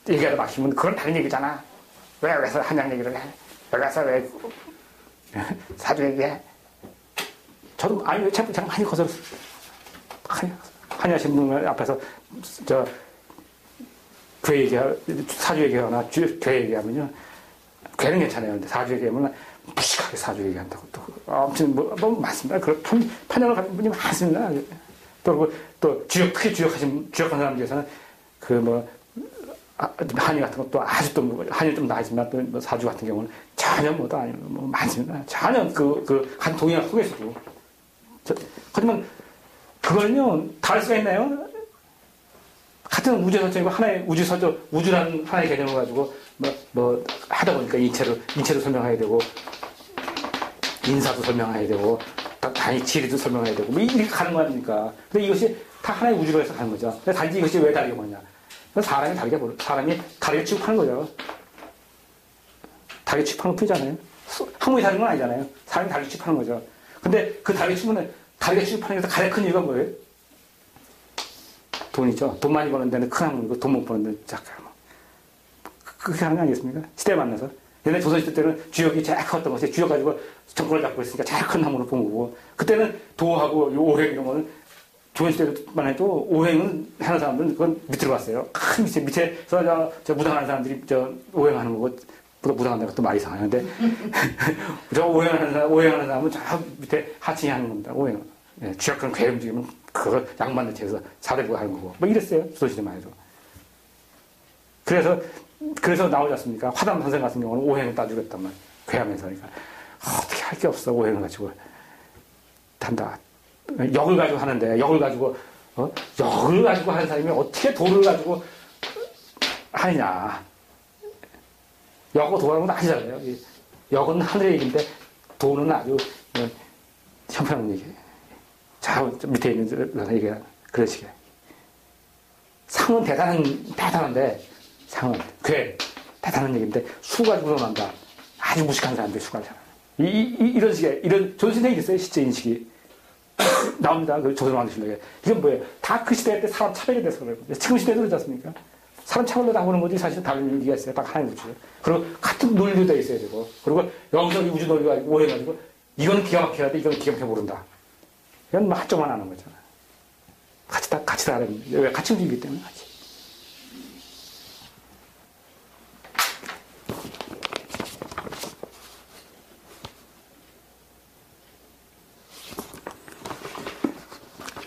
얘기하다 막히면 그건 다른 얘기잖아. 왜 여기서 한양 얘기를 해? 여기서 왜 사주 얘기해? 저도 아니 제가 많이 거슬렀어요. 한양 신문 앞에서 교회 얘기하거나 사주 얘기하거나 교회 얘기하면요. 교회는 괜찮아요. 근데 사주 얘기하면 무식하게 사주 얘기한다고 또 엄청 뭐 많습니다. 그런 편향을 가진 분이 많습니다. 또 크게 주역한 사람 중에서는 한의 같은 것도 아주 또 한의 좀 나지만 또 사주 같은 경우는 전혀 뭐도 아니고 뭐 많습니다. 전혀 한 동양 속에서도. 하지만 그거는요 다를 수가 있나요? 같은 우주 설정이고 하나의 우주 설정, 우주라는 하나의 개념을 가지고 하다 보니까 인체도 설명해야 되고 인사도 설명해야 되고 당연히 지리도 설명해야 되고 뭐 이렇게 가는 거 아닙니까? 근데 이것이 다 하나의 우주로 해서 가는 거죠. 근데 단지 이것이 왜 다르게 보느냐? 사람이 다르게 취급하는 거죠. 다르게 취급하는 것 뿐이잖아요. 학문이 다른 건 아니잖아요. 사람이 다르게 취급하는 거죠. 근데 그 다르게 취급하는 데서 가장 큰 이유가 뭐예요? 돈이죠. 돈 많이 버는 데는 큰 학문이고 돈 못 버는 데는 작은 학문. 그렇게 하는 거 아니겠습니까? 시대에 만나서. 옛날 조선시대 때는 주역이 제일 컸던 것이 주역 가지고 정권을 잡고 있으니까 제일 큰 학문을 본 거고 그때는 도하고 오행 이런 거는 조선시대만 해도 오행은 하는 사람들은 그건 밑으로 갔어요. 큰 밑에서 저 무당하는 사람들이 오행하는 거고 무당한다고 또 말이 이상하는데 저 오행하는 사람은 저 밑에 하층이 하는 겁니다. 오행은. 예, 주역은 괴 움직이면 그걸 양반들 채에서 사대부가 하는 거고 뭐 이랬어요. 조선시대만 해도. 그래서 나오지 않습니까? 화담 선생 같은 경우는 오행을 따주겠단 말이에요. 괴하면서. 그러니까 어떻게 할 게 없어. 오행을 가지고 한다. 역을 가지고 하는데 역을 가지고 하는 사람이 어떻게 도를 가지고 하느냐. 역하고 도라는 건 아니잖아요. 역은 하늘의 얘기인데 도는 아주 형편없는 얘기예요. 자, 밑에 있는 얘기가 그런 식이에요. 상은 대단한데 상은 대단한 얘기인데 수 가지고 논한다. 아주 무식한 사람들이 수가 잘. 이런 식의 이런 조선시대에 있어요. 시제 인식이 나옵니다. 그 조선왕실록에 이건 뭐예요? 다 그 시대 때 사람 차별이 돼서 그래요. 지금 시대도 그렇지 않습니까? 사람 차별로 나오는 거지 사실 다른 의미가 있어요. 딱 하나의 우주. 그리고 같은 논리도 돼 있어야 되고 그리고 여기서 이 우주 논리가 오해가지고 이건 기가 막혀야 돼. 이건 기가 막혀 모른다. 이건 뭐 한쪽만 하는 거잖아. 같이 다 하는 거예요. 왜 같이 움직이기 때문에 같이.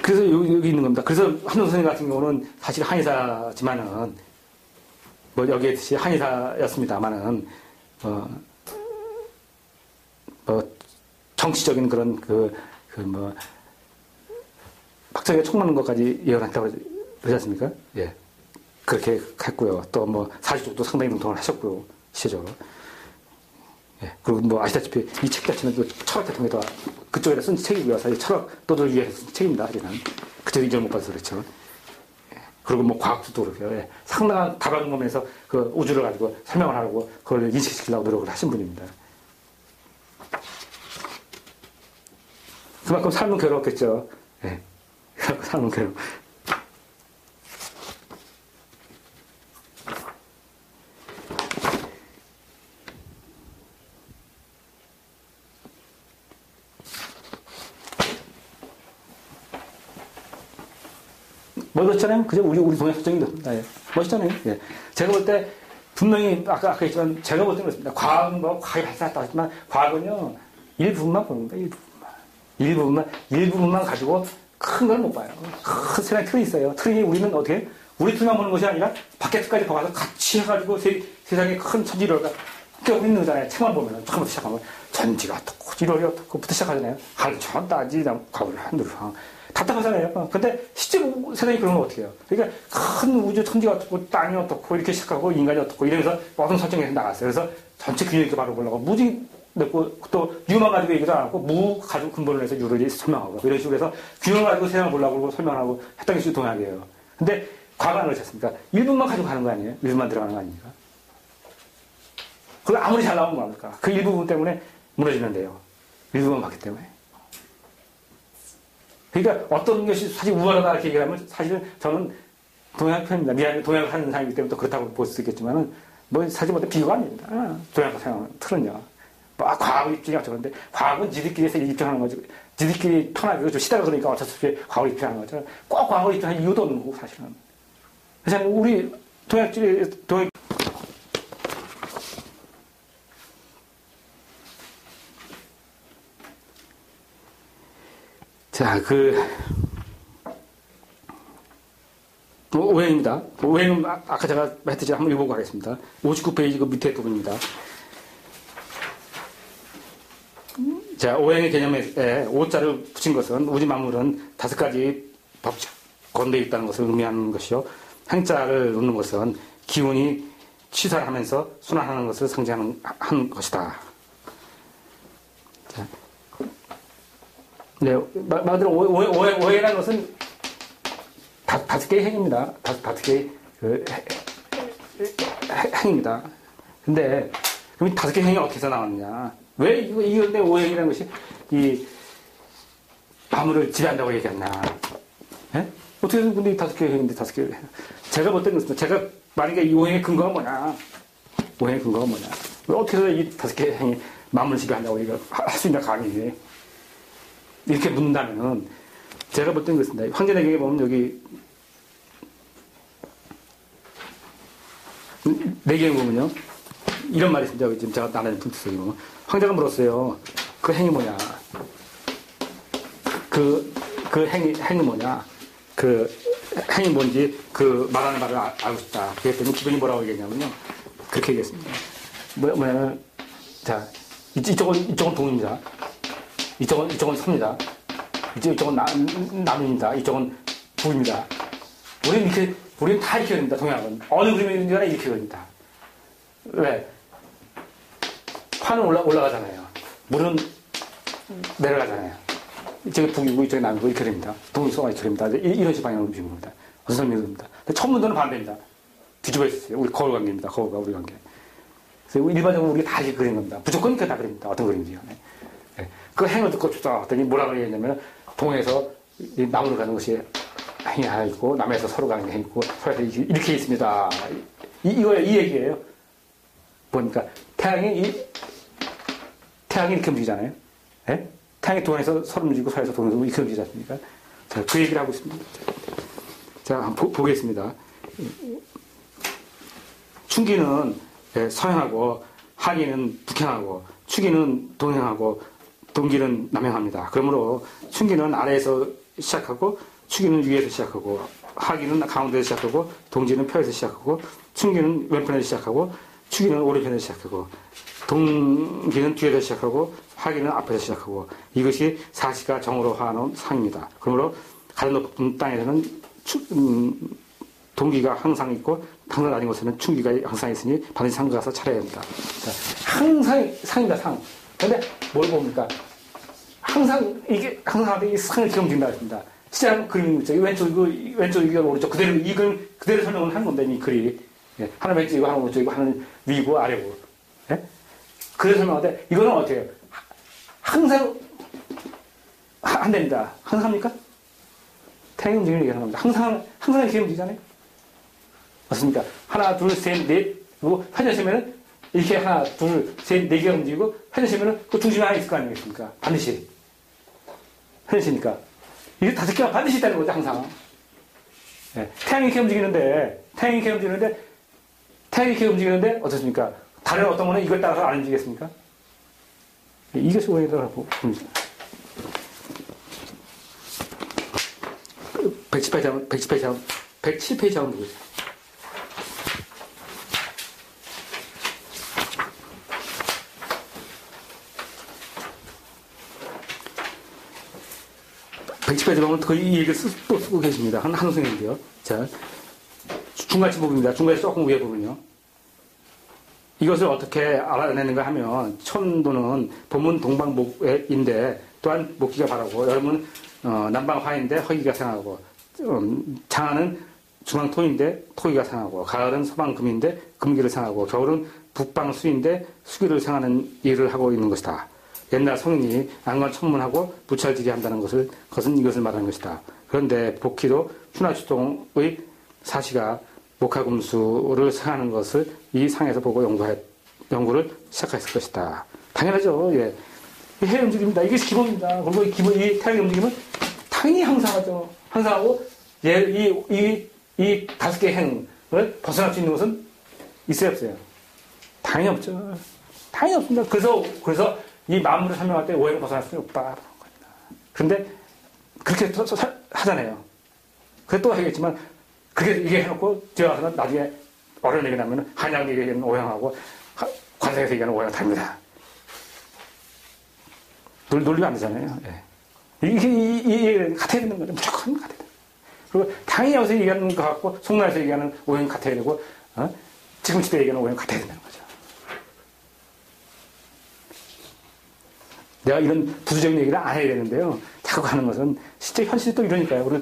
그래서 여기 있는 겁니다. 그래서 한동 선생님 같은 경우는 사실 한의사지만은 뭐 여기에 있듯이 한의사였습니다만은 정치적인 그런 박정희가 총 맞는 것까지 예언했다고 그러지 않습니까? 예. 그렇게 했고요. 또 뭐 사주 쪽도 상당히 능통을 하셨고요. 시적으로. 예. 그리고 아시다시피 이 책 자체는 또 철학 같은 게 다 그쪽에다 쓴 책이고요. 사실 철학 또들 위해서 쓴 책입니다. 사실은. 그쪽에 인정을 못 받아서 그렇죠. 예. 그리고 과학도 그렇고요. 예. 상당한 다방면에서 그 우주를 가지고 설명을 하려고 그걸 인식시키려고 노력을 하신 분입니다. 그만큼 삶은 괴로웠겠죠. 예. 삶은 괴로워. 멋있잖아요. 그죠? 우리 동양 설정이 예. 멋있잖아요. 예. 제가 볼 때, 분명히, 아까 했지만, 제가 볼 때는 그렇습니다. 과학은 과학이 발달했다고 했지만, 과학은요, 일부분만 보는 겁니다. 일부분만 가지고 큰 걸 못 봐요. 큰 세상에 틀이 있어요. 틀이 우리는 어떻게, 우리 틀만 보는 것이 아니라, 밖에 틀까지 봐서 같이 해가지고 세상에 큰 천지를 껴고 있는 거잖아요. 책만 보면은, 처음부터 시작하면, 전지가 어떻고, 지롤이 어떻고,부터 시작하잖아요. 하늘천, 따지, 가을, 하늘, 답답하잖아요. 근데 실제로 세상이 그런 건 어떻게 해요? 그러니까 큰 우주 천지가 어떻고 땅이 어떻고 이렇게 시작하고 인간이 어떻고 이러면서 모든 설정에서 나갔어요. 그래서 전체 균형이 바로 보려고 무지 냈고 또 유만 가지고 얘기도 안 하고 무 가지고 근본을 해서 유를 설명하고 이런 식으로 해서 균형을 가지고 세상을 보려고 설명하고 했던 게 동학이에요. 근데 과거는 그렇지 않습니까? 일부만 가지고 가는 거 아니에요? 일부만 들어가는 거 아닙니까? 그걸 아무리 잘 나오면 뭐합니까? 그 일부분 때문에 무너지는데요. 일부만 봤기 때문에. 그러니까 어떤 것이 사실 우월하다 이렇게 얘기하면 사실은 저는 동양 편입니다. 미안, 동양을 하는 사람이기 때문에 또 그렇다고 볼 수 있겠지만은, 뭐, 사실 뭐 비교가 아닙니다. 동양과 서양 틀은요. 뭐, 과학을 입증이 어쩌는데, 과학은 지들끼리서 입증하는 거지. 지들끼리 편하게 좀 시다가 그러니까 어쩔 수 없이 과학을 입증하는 거죠. 꼭 과학을 입증할 이유도 없는 거고, 사실은. 그래서 우리 동양, 자, 오행입니다. 오행은 아까 제가 했듯이 한번 읽어보고 하겠습니다. 59페이지 그 밑에 부분입니다. 자, 오행의 개념에 오자를 붙인 것은 우주 만물은 5가지 법칙 건대에 있다는 것을 의미하는 것이요. 행자를 놓는 것은 기운이 취사하면서 순환하는 것을 상징하는 것이다. 자, 네, 말대로 오행이라는 것은 5개의 행입니다. 5개의 행입니다. 근데 그럼 5개의 행이 어디서 나왔느냐? 왜 이건데 오행이라는 것이 이 만물을 지배한다고 얘기했나? 예? 어떻게 근데 5개의 행인데 5개의 행? 제가 볼 때는 제가 만약에 이 오행의 근거가 뭐냐? 오행의 근거가 뭐냐? 왜 어떻게 해서 이 5개의 행이 만물을 지배한다고 할 수 있냐 감히? 이렇게 묻는다면은 제가 볼 때는 그렇습니다. 황제내경에 보면 여기 내경에 보면요 이런 말이 있습니다. 지금 제가 나라는 분투석에 보면 황제가 물었어요. 그 행이 뭐냐? 그 행이 뭐냐? 그 행이 뭔지 그 말하는 말을 알고 싶다. 그랬더니 기분이 뭐라고 얘기했냐면요. 그렇게 얘기했습니다. 뭐냐면 자 이쪽은 동입니다. 이쪽은 서입니다. 이쪽은 남입니다. 이쪽은 북입니다. 우리는 다 이렇게 그립니다. 동양은. 어느 그림이든지 간에 이렇게 그립니다. 왜? 환은 올라가잖아요. 물은 내려가잖아요. 이쪽이 북이고 이쪽이 남이고 이렇게 그립니다. 동이 서가 이렇게 그립니다. 이런 식의 방향으로 움직입니다. 어떤 설명입니다. 천문도는 반대입니다. 뒤집어 있어요. 우리 거울 관계입니다. 거울과 우리 관계. 그래서 일반적으로 우리가 다 이렇게 그리는 겁니다. 무조건 이렇게 다 그립니다. 어떤 그림인지 간에. 그 행을 듣고 쫓아왔더니 뭐라고 얘기했냐면 동에서 나무를 가는 것이 행이 하나 있고 남에서 서로 가는 게 행이 있고 서로에서 이렇게 있습니다. 이 얘기예요. 보니까 태양이 이렇게 움직이잖아요. 예? 태양이 동에서 서로 움직이고 서에서 동에서 이렇게 움직이지 않습니까? 자, 그 얘기를 하고 있습니다. 자, 한번 보겠습니다. 충기는 서행하고 하기는 북행하고 축기는 동행하고 동기는 남행합니다. 그러므로 충기는 아래에서 시작하고 축기는 위에서 시작하고 하기는 가운데에서 시작하고 동지는 펴에서 시작하고 충기는 왼편에서 시작하고 축기는 오른편에서 시작하고 동기는 뒤에서 시작하고 하기는 앞에서 시작하고 이것이 사시가 정으로 하는 상입니다. 그러므로 가장 높은 땅에서는 동기가 항상 있고 항상 낮은 곳에는 충기가 항상 있으니 반드시 상가 가서 차려야 합니다. 자, 항상 상입니다. 상. 그런데 뭘 봅니까? 항상 이 상을 기억진다 했습니다. 시작 그림이 있죠. 왼쪽이고 오른쪽 그대로 이 그림 그대로 설명을 한 건데 이 글이 하나 왼쪽이고 하나 오른쪽이고 하나 위고 아래고. 예? 그래서 설명하는데 이거는 어떻게 해요? 항상 한답니다. 항상 합니까? 태양 움직임을 얘기하는 겁니다. 항상 이렇게 움직이잖아요. 맞습니까? 하나, 둘, 셋, 넷, 그리고 회전시면은 이렇게 하나, 둘, 셋, 네 개가 움직이고 회전시면은 그 중심에 하나 있을 거 아니겠습니까? 반드시. 회전시니까. 이게 5개가 반드시 있다는 거죠, 항상. 네. 태양이 이렇게 움직이는데, 어떻습니까? 다른 어떤 거는 이걸 따라서 안 움직이겠습니까? 이것이 오행이라고 봅니다. 107페이지 한번 보겠습니다. 백칠페이지 보면 거의 이 얘기를 또 쓰고 계십니다. 한 선생님인데요. 자, 중간치 부분입니다. 중간에 조금 위에 부분이요. 이것을 어떻게 알아내는가 하면, 천도는 본문 동방목인데, 또한 목기가 바라고, 여름은 남방화인데 허기가 상하고, 장하는 중앙토인데 토기가 상하고, 가을은 서방금인데 금기를 상하고, 겨울은 북방수인데 수기를 상하는 일을 하고 있는 것이다. 옛날 성인이 안관 천문하고 부찰지리 한다는 것은 이것을 말하는 것이다. 그런데 복희도 춘하추동의 사시가 목화금수를 생하는 것을 이 상에서 보고 연구를 시작했을 것이다. 당연하죠. 예. 해의 움직임입니다. 이게 기본입니다. 그리고 이 태양의 움직임은 당연히 항상하죠. 항상하고, 이 다섯 개의 행을 벗어날 수 있는 것은 있어요, 없어요? 당연히 없죠. 당연히 없습니다. 그래서 이 만물을 설명할 때 오해를 벗어날 수는 없다. 그런데 그렇게 하잖아요. 그래 또 하겠지만, 그게 이게 해놓고, 제가 가서는 나중에 어려운 얘기 나면 한양 얘기하는 오해하고 관상에서 얘기하는 오해가 다릅니다. 놀리면 안 되잖아요. 예. 이게 같아야 되는 거죠. 무조건 같아야 돼요. 그리고 당연히 여기서 얘기하는 것 같고, 송나라에서 얘기하는 오해는 같아야 되고, 지금 시대에 얘기하는 오해는 같아야 된다는 거죠. 내가 이런 부수적인 얘기를 안 해야 되는데요. 자꾸 하는 것은 실제 현실이 또 이러니까요. 우리